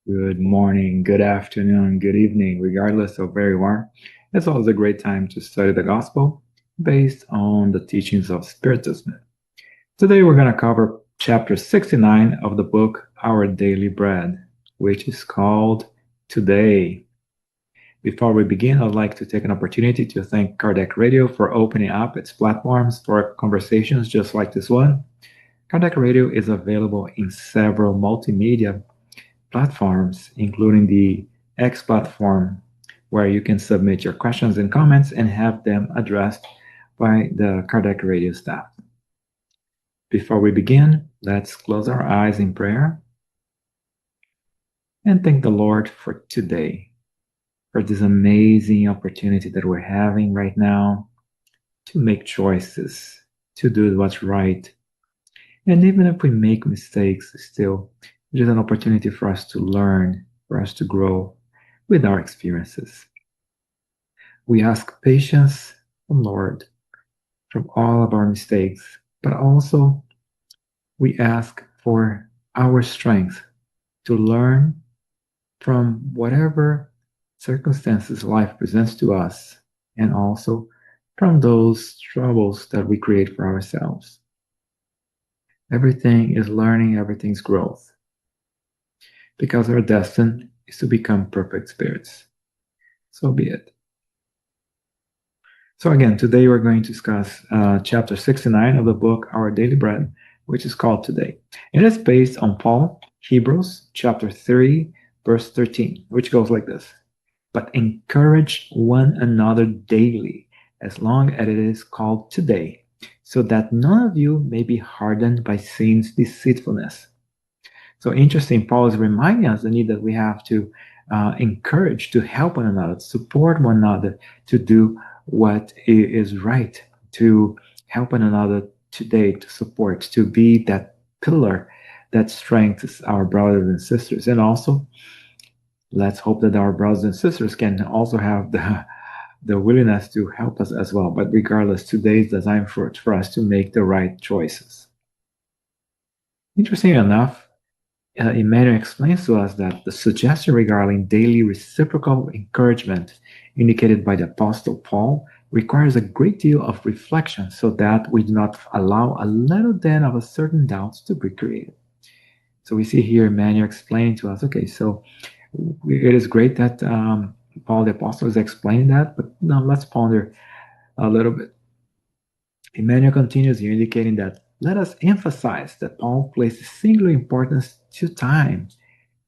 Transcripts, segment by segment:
Good morning, good afternoon, good evening, regardless of where you are. It's always a great time to study the gospel based on the teachings of Spiritism. Today we're going to cover chapter 69 of the book Our Daily Bread, which is called Today. Before we begin, I'd like to take an opportunity to thank Kardec Radio for opening up its platforms for conversations just like this one. Kardec Radio is available in several multimedia platforms, including the X platform, where you can submit your questions and comments and have them addressed by the Kardec Radio staff. Before we begin, let's close our eyes in prayer and thank the Lord for today, for this amazing opportunity that we're having right now to make choices, to do what's right. And even if we make mistakes, still, it is an opportunity for us to learn, for us to grow with our experiences. We ask patience from Lord from all of our mistakes, but also we ask for our strength to learn from whatever circumstances life presents to us, and also from those troubles that we create for ourselves. Everything is learning, everything's growth, because our destiny is to become perfect spirits. So be it. So again, today we're going to discuss chapter 69 of the book Our Daily Bread, which is called Today. It is based on Paul, Hebrews chapter 3, verse 13, which goes like this. But encourage one another daily, as long as it is called today, so that none of you may be hardened by sin's deceitfulness. So interesting, Paul is reminding us the need that we have to encourage, to help one another, support one another, to do what is right, to help one another today, to support, to be that pillar that strengthens our brothers and sisters. And also, let's hope that our brothers and sisters can also have the willingness to help us as well. But regardless, today is the time for us to make the right choices. Interesting enough, Emmanuel explains to us that the suggestion regarding daily reciprocal encouragement indicated by the Apostle Paul requires a great deal of reflection so that we do not allow a little den of a certain doubts to be created. So we see here Emmanuel explaining to us, okay, so it is great that Paul the Apostle is explaining that, but now let's ponder a little bit. Emmanuel continues here indicating that let us emphasize that Paul places singular importance to time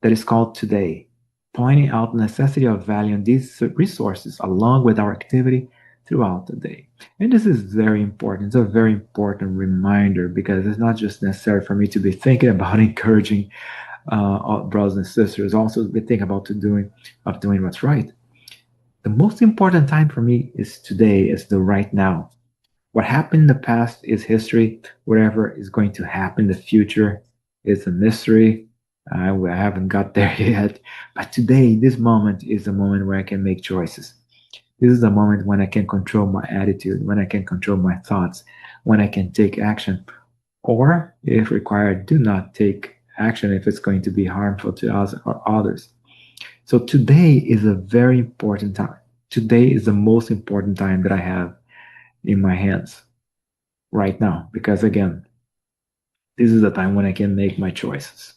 that is called today, pointing out the necessity of valuing these resources along with our activity throughout the day. And this is very important. It's a very important reminder because it's not just necessary for me to be thinking about encouraging brothers and sisters, also be thinking about doing what's right. The most important time for me is today, is the right now. What happened in the past is history. Whatever is going to happen in the future is a mystery. I haven't got there yet. But today, this moment is the moment where I can make choices. This is the moment when I can control my attitude, when I can control my thoughts, when I can take action. Or, if required, do not take action if it's going to be harmful to us or others. So today is a very important time. Today is the most important time that I have in my hands right now, because again, this is the time when I can make my choices.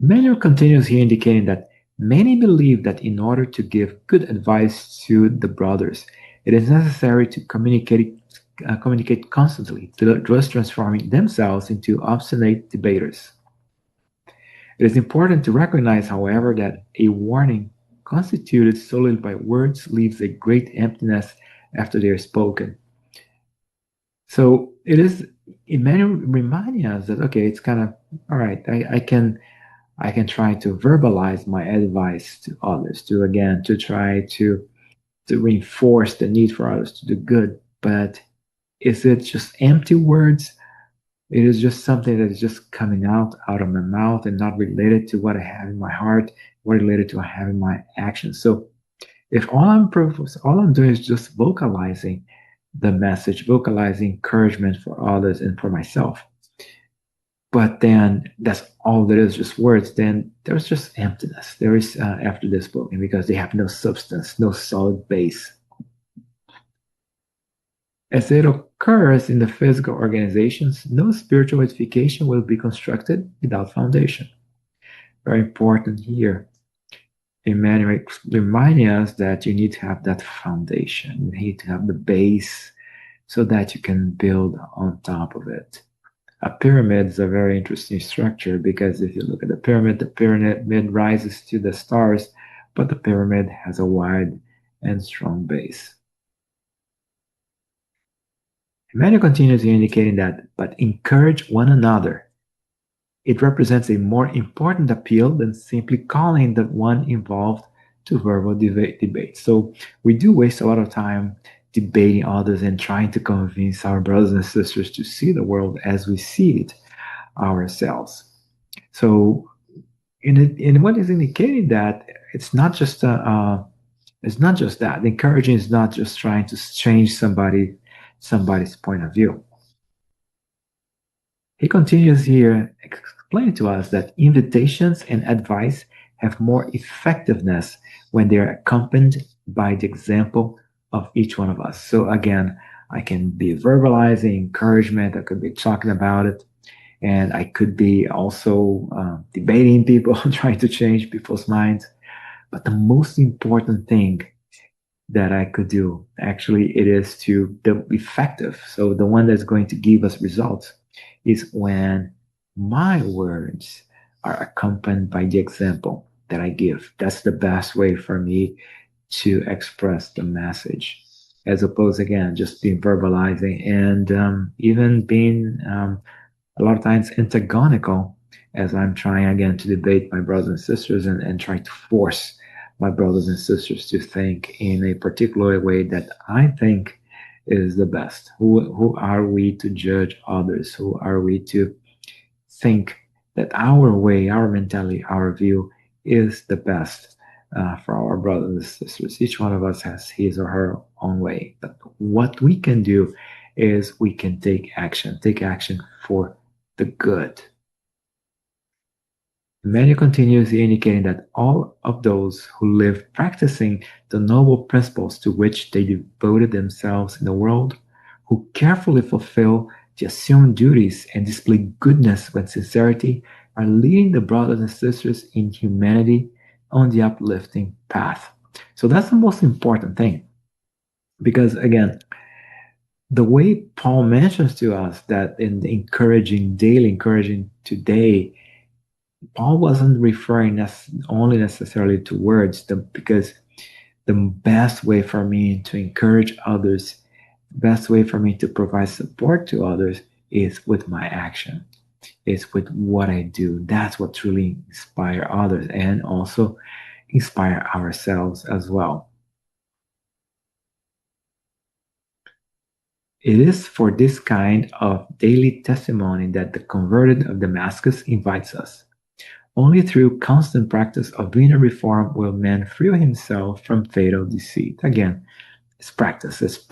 Emmanuel continues here indicating that many believe that in order to give good advice to the brothers, it is necessary to communicate constantly, thus transforming themselves into obstinate debaters. It is important to recognize, however, that a warning constituted solely by words leaves a great emptiness after they are spoken. So it is Emmanuel reminding us that okay, it's kind of all right. I can try to verbalize my advice to others, to try to reinforce the need for others to do good. But is it just empty words? It is just something that is just coming out of my mouth and not related to what I have in my heart, what related to what I have in my actions. So if all I'm doing is just vocalizing the message, vocalizing encouragement for others and for myself, but then that's all there is, just words. Then there's just emptiness. There is after this book, and because they have no substance, no solid base. As it occurs in the physical organizations, no spiritual edification will be constructed without foundation. Very important here. Emmanuel reminding us that you need to have that foundation. You need to have the base so that you can build on top of it. A pyramid is a very interesting structure because if you look at the pyramid rises to the stars, but the pyramid has a wide and strong base. Emmanuel continues indicating that, but encourage one another. It represents a more important appeal than simply calling the one involved to verbal debate. So we do waste a lot of time debating others and trying to convince our brothers and sisters to see the world as we see it ourselves. So in what is indicating that it's not just that. Encouraging is not just trying to change somebody's point of view. He continues here explaining to us that invitations and advice have more effectiveness when they are accompanied by the example of each one of us. So again, I can be verbalizing encouragement, I could be talking about it, and I could be also debating people, trying to change people's minds. But the most important thing that I could do, actually, it is to the effective. So the one that's going to give us results is when my words are accompanied by the example that I give. That's the best way for me to express the message, as opposed again just being verbalizing and even being a lot of times antagonical as I'm trying again to debate my brothers and sisters and try to force my brothers and sisters to think in a particular way that I think is the best. Who are we to judge others? Who are we to think that our way, our mentality, our view is the best for our brothers and sisters? Each one of us has his or her own way. But what we can do is we can take action for the good. Emmanuel continues indicating that all of those who live practicing the noble principles to which they devoted themselves in the world, who carefully fulfill the assumed duties and display goodness with sincerity, are leading the brothers and sisters in humanity on the uplifting path. So that's the most important thing. Because again, the way Paul mentions to us that in the daily encouraging today, Paul wasn't referring only necessarily to words, because the best way for me to encourage others, the best way for me to provide support to others is with my action. It's with what I do. That's what truly inspire others and also inspire ourselves as well. It is for this kind of daily testimony that the converted of Damascus invites us. Only through constant practice of inner reform will man free himself from fatal deceit. Again, it's practice. It's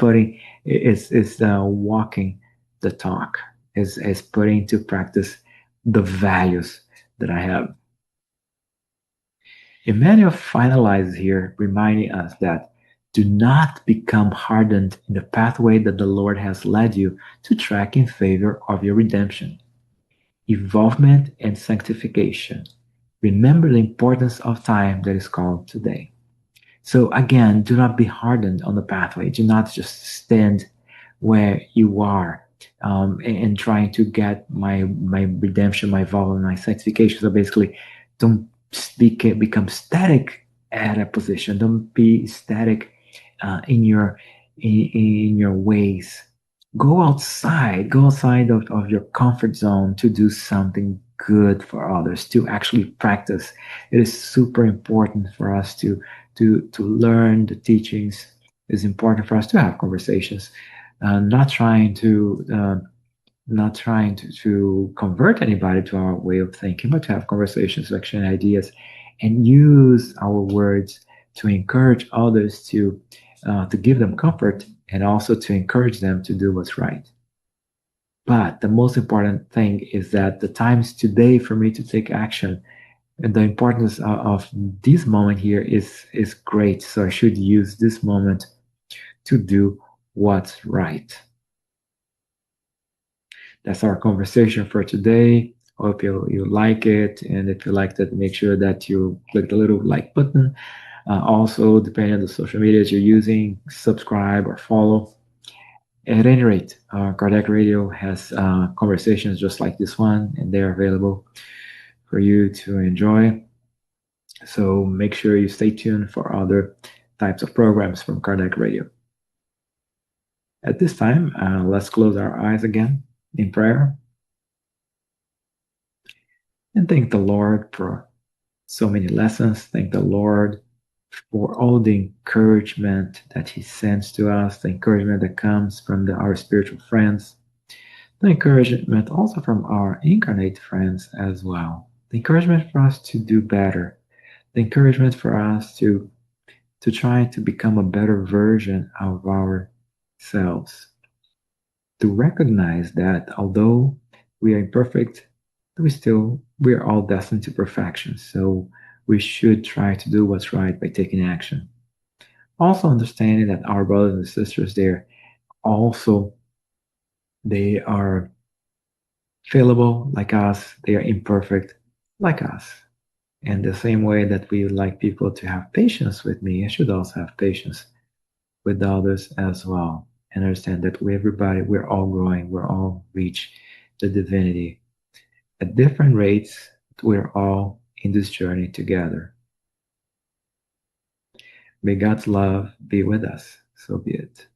walking the talk. It's putting into practice the values that I have. Emmanuel finalizes here, reminding us that do not become hardened in the pathway that the Lord has led you to track in favor of your redemption, involvement, and sanctification. Remember the importance of time that is called today. So again, do not be hardened on the pathway. Do not just stand where you are and trying to get my redemption, my involvement, my sanctification. So basically, don't become static at a position. Don't be static in your ways. Go outside of your comfort zone to do something good for others, to actually practice. It is super important for us to learn the teachings. It's important for us to have conversations, not trying to convert anybody to our way of thinking, but to have conversations, exchange ideas, and use our words to encourage others to give them comfort and also to encourage them to do what's right. But the most important thing is that the time is today for me to take action. And the importance of this moment here is great. So I should use this moment to do what's right. That's our conversation for today. Hope you like it. And if you liked it, make sure that you click the little like button. Also, depending on the social medias you're using, subscribe or follow. At any rate, Cardiac Radio has conversations just like this one, and they're available for you to enjoy. So make sure you stay tuned for other types of programs from Cardiac Radio. At this time, let's close our eyes again in prayer and thank the Lord for so many lessons. Thank the Lord for all the encouragement that He sends to us, the encouragement that comes from our spiritual friends, the encouragement also from our incarnate friends as well. The encouragement for us to do better, the encouragement for us to try to become a better version of ourselves, to recognize that although we are imperfect, we're all destined to perfection. So we should try to do what's right by taking action. Also understanding that our brothers and sisters there also they are fallible like us, they are imperfect like us. And the same way that we would like people to have patience with me, I should also have patience with others as well. And understand that we're all growing, we're all reach the divinity at different rates. We're all in this journey together. May God's love be with us. So be it.